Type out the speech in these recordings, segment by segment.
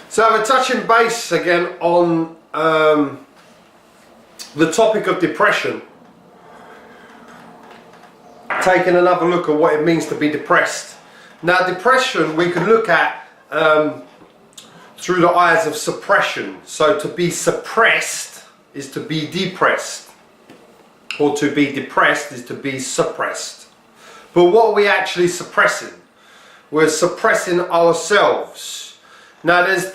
So we're touching base again on the topic of depression. Taking another look at what it means to be depressed. Now depression we can look at through the eyes of suppression. So to be suppressed is to be depressed, or to be depressed is to be suppressed. But what are we actually suppressing? We're suppressing ourselves. Now there's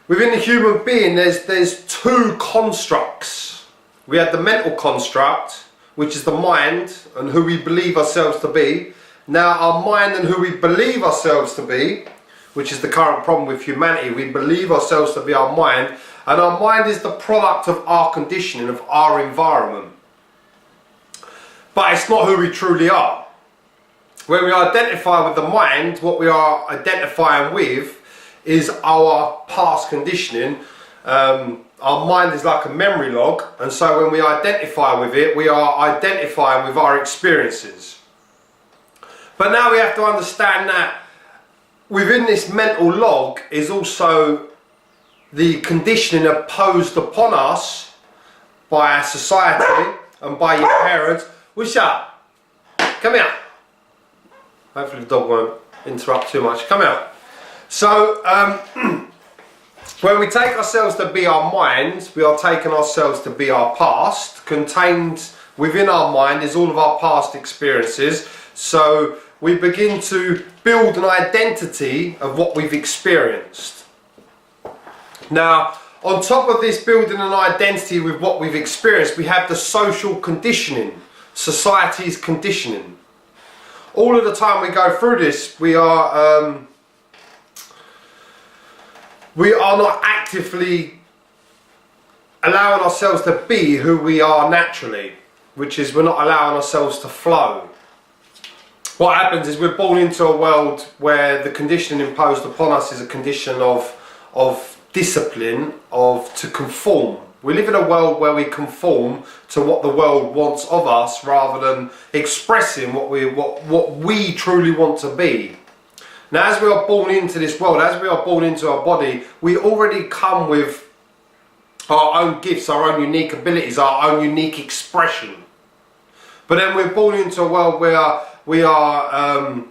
within the human being there's two constructs. We have the mental construct, which is the mind and who we believe ourselves to be. Now our mind and who we believe ourselves to be, which is the current problem with humanity, we believe ourselves to be our mind, and our mind is the product of our conditioning, of our environment. But it's not who we truly are. When we identify with the mind, what we are identifying with is our past conditioning. Our mind is like a memory log, and so when we identify with it, we are identifying with our experiences. But now we have to understand that within this mental log is also the conditioning imposed upon us by our society and by your parents. What's up? Come here. Hopefully the dog won't interrupt too much. Come out. So, when we take ourselves to be our mind, we are taking ourselves to be our past. Contained within our mind is all of our past experiences. So, we begin to build an identity of what we've experienced. Now, on top of this building an identity with what we've experienced, we have the social conditioning, society's conditioning. All of the time we go through this, we are not actively allowing ourselves to be who we are naturally, which is we're not allowing ourselves to flow. What happens is we're born into a world where the conditioning imposed upon us is a condition of discipline, to conform. We live in a world where we conform to what the world wants of us rather than expressing what we truly want to be. Now as we are born into this world, as we are born into our body, we already come with our own gifts, our own unique abilities, our own unique expression. But then we're born into a world where we are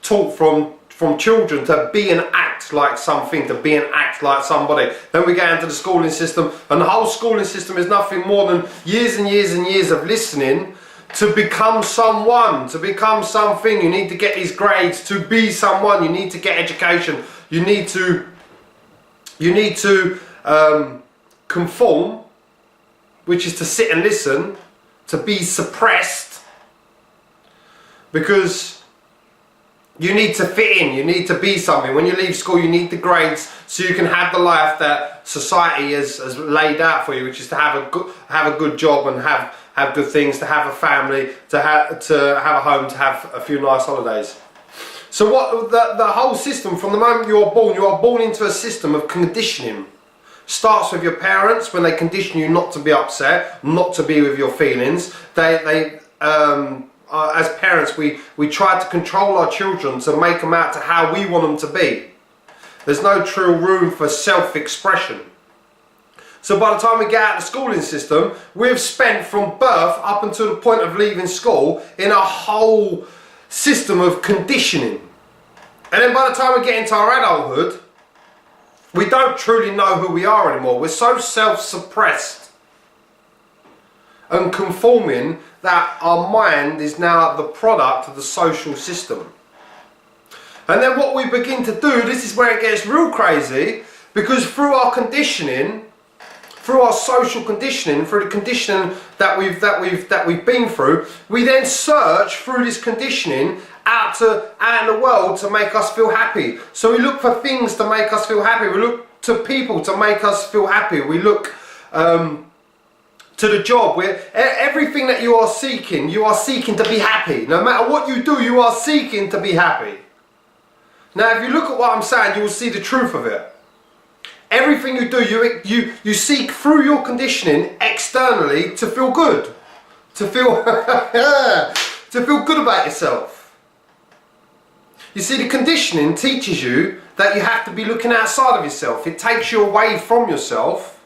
taught from children to be and act like something, to be and act like somebody. Then we get into the schooling system, and the whole schooling system is nothing more than years and years and years of listening to become someone, to become something. You need to get these grades to be someone. You need to get education. You need to conform, which is to sit and listen, to be suppressed, because you need to fit in, you need to be something. When you leave school, you need the grades so you can have the life that society has laid out for you, which is to have a good job and have good things, to have a family, to have a home, to have a few nice holidays. So what the whole system, from the moment you are born into a system of conditioning. Starts with your parents when they condition you not to be upset, not to be with your feelings. As parents, we try to control our children to make them out to how we want them to be. There's no true room for self-expression. So by the time we get out of the schooling system, we've spent from birth up until the point of leaving school in a whole system of conditioning. And then by the time we get into our adulthood, we don't truly know who we are anymore. We're so self-suppressed and conforming that our mind is now the product of the social system. And then what we begin to do, this is where it gets real crazy, because through our conditioning, through our social conditioning, through the conditioning that we've been through, we then search through this conditioning out in the world to make us feel happy. So we look for things to make us feel happy. We look to people to make us feel happy. We look to the job, where everything that you are seeking to be happy. No matter what you do, you are seeking to be happy. Now if you look at what I'm saying, you will see the truth of it. Everything you do, you seek through your conditioning externally to feel good. To feel to feel good about yourself. You see, the conditioning teaches you that you have to be looking outside of yourself. It takes you away from yourself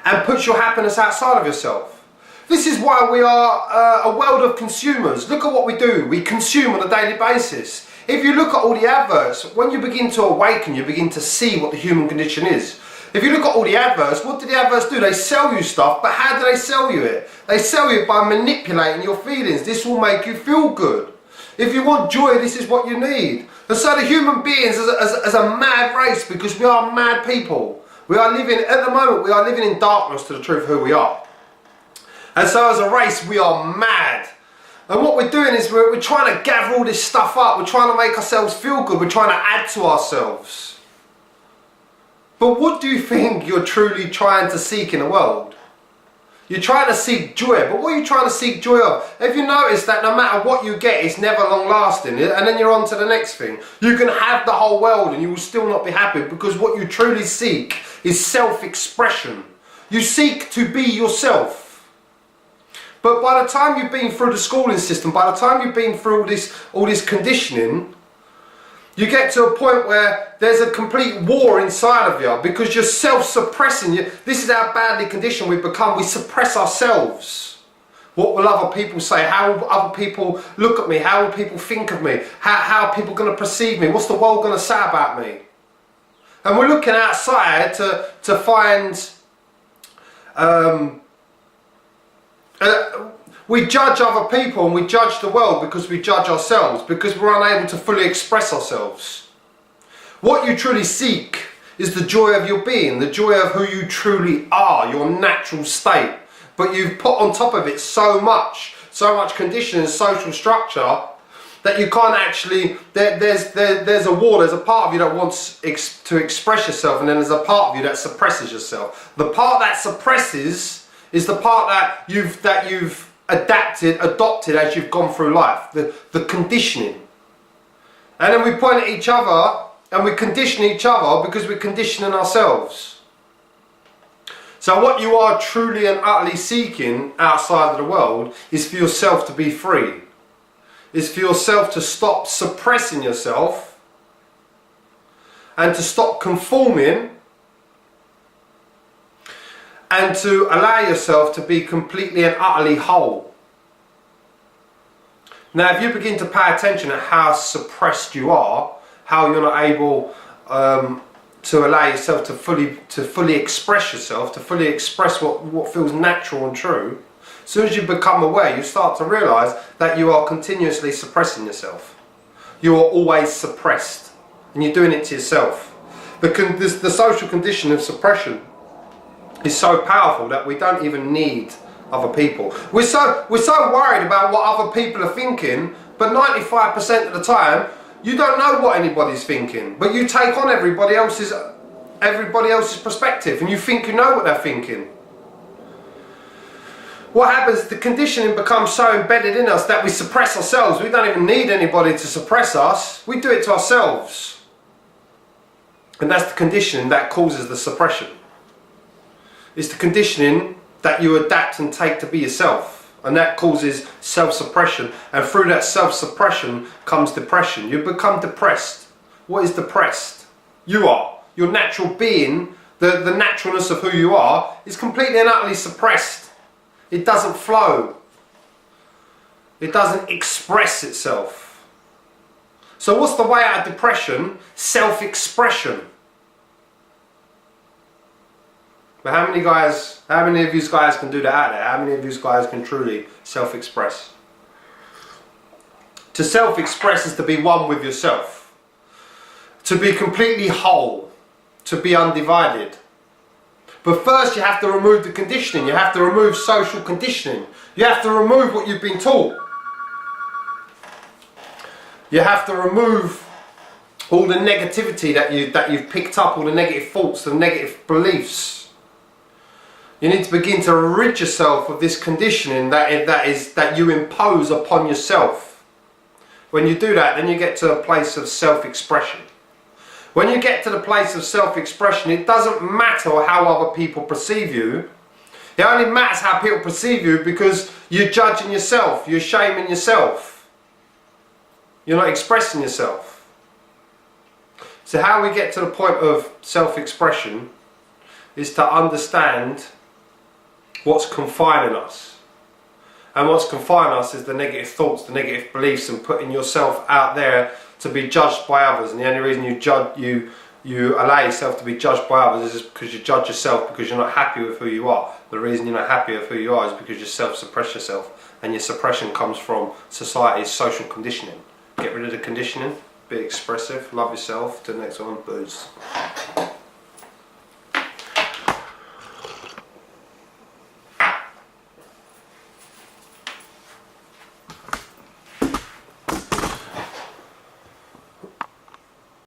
and puts your happiness outside of yourself. This is why we are a world of consumers. Look at what we do. We consume on a daily basis. If you look at all the adverts, when you begin to awaken, you begin to see what the human condition is. If you look at all the adverts, what do the adverts do? They sell you stuff, but how do they sell you it? They sell you it by manipulating your feelings. This will make you feel good. If you want joy, this is what you need. And so the human beings as a mad race, because we are mad people. We are living, at the moment, we are living in darkness to the truth of who we are. And so as a race, we are mad. And what we're doing is we're trying to gather all this stuff up. We're trying to make ourselves feel good. We're trying to add to ourselves. But what do you think you're truly trying to seek in the world? You're trying to seek joy, but what are you trying to seek joy of? Have you noticed that no matter what you get, it's never long lasting, and then you're on to the next thing? You can have the whole world and you will still not be happy, because what you truly seek is self-expression. You seek to be yourself. But by the time you've been through the schooling system, by the time you've been through all this conditioning, you get to a point where there's a complete war inside of you, because you're self-suppressing. This is how badly conditioned we've become. We suppress ourselves. What will other people say? How will other people look at me? How will people think of me? How are people going to perceive me? What's the world going to say about me? And we're looking outside to find... we judge other people and we judge the world because we judge ourselves, because we're unable to fully express ourselves. What you truly seek is the joy of your being, the joy of who you truly are, your natural state. But you've put on top of it so much conditioning and social structure that you can't actually, there's a war, there's a part of you that wants to express yourself, and then there's a part of you that suppresses yourself. The part that suppresses is the part that you've adopted as you've gone through life, the conditioning. And then we point at each other and we condition each other because we're conditioning ourselves. So what you are truly and utterly seeking outside of the world is for yourself to be free. Is for yourself to stop suppressing yourself and to stop conforming, and to allow yourself to be completely and utterly whole. Now, if you begin to pay attention at how suppressed you are, how you're not able to allow yourself to fully express yourself, to fully express what feels natural and true, as soon as you become aware, you start to realise that you are continuously suppressing yourself. You are always suppressed, and you're doing it to yourself. The social condition of suppression is so powerful that we don't even need other people. We're so worried about what other people are thinking, but 95% of the time you don't know what anybody's thinking, but you take on everybody else's perspective and you think you know what they're thinking. What happens, the conditioning becomes so embedded in us that we suppress ourselves. We don't even need anybody to suppress us. We do it to ourselves. And that's the conditioning that causes the suppression. It's the conditioning that you adapt and take to be yourself, and that causes self-suppression, and through that self-suppression comes depression. You become depressed. What is depressed? You are. Your natural being, the naturalness of who you are, is completely and utterly suppressed. It doesn't flow. It doesn't express itself. So what's the way out of depression? Self-expression. But how many of you guys can do that out there? How many of you guys can truly self-express? To self-express is to be one with yourself. To be completely whole. To be undivided. But first you have to remove the conditioning. You have to remove social conditioning. You have to remove what you've been taught. You have to remove all the negativity that you've picked up, all the negative thoughts, the negative beliefs. You need to begin to rid yourself of this conditioning that you impose upon yourself. When you do that, then you get to a place of self-expression. When you get to the place of self-expression, it doesn't matter how other people perceive you. It only matters how people perceive you because you're judging yourself, you're shaming yourself. You're not expressing yourself. So how we get to the point of self-expression is to understand what's confining us. And what's confining us is the negative thoughts, the negative beliefs, and putting yourself out there to be judged by others. And the only reason you allow yourself to be judged by others is because you judge yourself because you're not happy with who you are. The reason you're not happy with who you are is because you self-suppress yourself, and your suppression comes from society's social conditioning. Get rid of the conditioning, be expressive, love yourself. To the next one, booze.